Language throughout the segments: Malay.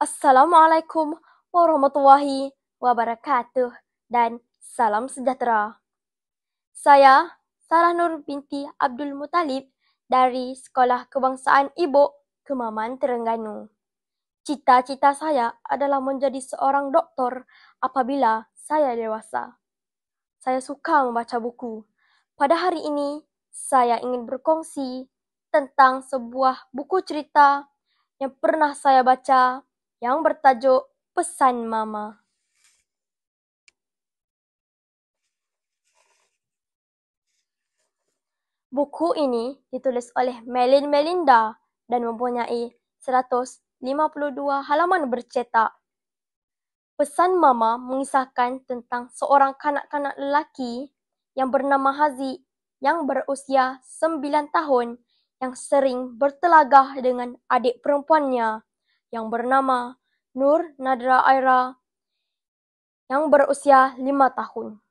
Assalamualaikum warahmatullahi wabarakatuh dan salam sejahtera. Saya Sarah Nur binti Abdul Muttalib dari Sekolah Kebangsaan Ibo, Kemaman, Terengganu. Cita-cita saya adalah menjadi seorang doktor apabila saya dewasa. Saya suka membaca buku. Pada hari ini, saya ingin berkongsi tentang sebuah buku cerita yang pernah saya baca yang bertajuk Pesan Mama. Buku ini ditulis oleh Melin Melinda dan mempunyai 152 halaman bercetak. Pesan Mama mengisahkan tentang seorang kanak-kanak lelaki yang bernama Haziq yang berusia 9 tahun yang sering bertelagah dengan adik perempuannya yang bernama Nur Nadra Aira yang berusia 5 tahun.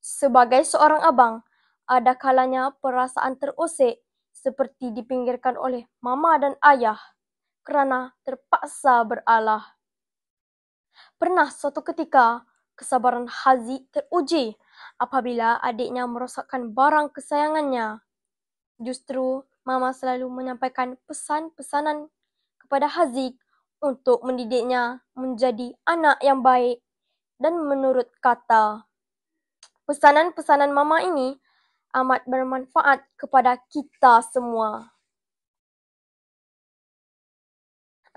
Sebagai seorang abang, ada kalanya perasaan terusik seperti dipinggirkan oleh mama dan ayah kerana terpaksa beralah. Pernah suatu ketika, kesabaran Haziq teruji apabila adiknya merosakkan barang kesayangannya. Justru, mama selalu menyampaikan pesan-pesanan kepada Haziq untuk mendidiknya menjadi anak yang baik dan menurut kata. Pesanan-pesanan mama ini amat bermanfaat kepada kita semua.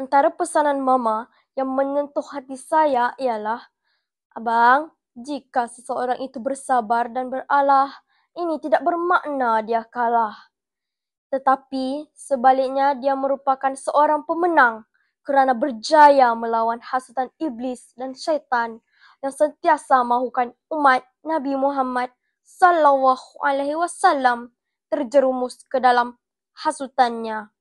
Antara pesanan mama yang menyentuh hati saya ialah, Abang, jika seseorang itu bersabar dan beralah, ini tidak bermakna dia kalah. Tetapi sebaliknya dia merupakan seorang pemenang kerana berjaya melawan hasutan iblis dan syaitan yang sentiasa mahukan umat Nabi Muhammad SAW terjerumus ke dalam hasutannya.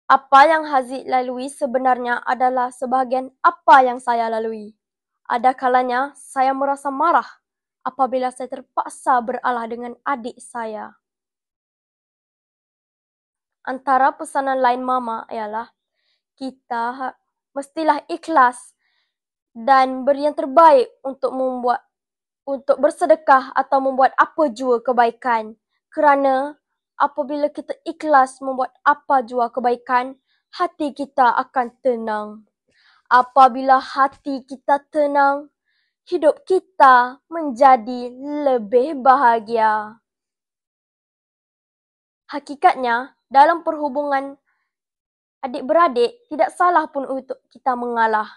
Apa yang Haziq lalui sebenarnya adalah sebahagian apa yang saya lalui. Ada kalanya saya merasa marah apabila saya terpaksa beralah dengan adik saya. Antara pesanan lain mama ialah kita mestilah ikhlas dan beri yang terbaik untuk bersedekah atau membuat apa jua kebaikan. Kerana apabila kita ikhlas membuat apa jua kebaikan, hati kita akan tenang. Apabila hati kita tenang, hidup kita menjadi lebih bahagia. Hakikatnya, dalam perhubungan adik-beradik, tidak salah pun untuk kita mengalah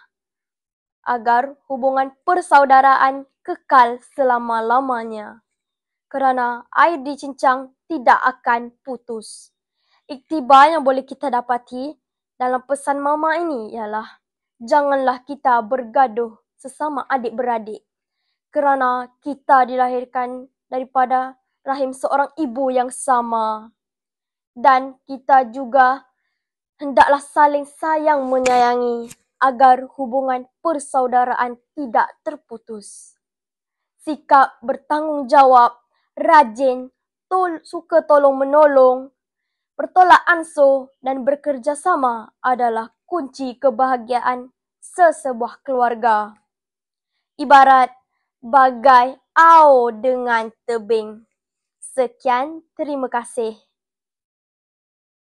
agar hubungan persaudaraan kekal selama-lamanya. Kerana air dicincang tidak akan putus. Iktibar yang boleh kita dapati dalam pesan mama ini ialah janganlah kita bergaduh sesama adik-beradik. Kerana kita dilahirkan daripada rahim seorang ibu yang sama. Dan kita juga hendaklah saling sayang menyayangi agar hubungan persaudaraan tidak terputus. Sikap bertanggungjawab, rajin, suka tolong-menolong, bertolak ansur dan bekerjasama adalah kunci kebahagiaan sesebuah keluarga. Ibarat bagai au dengan tebing. Sekian, terima kasih.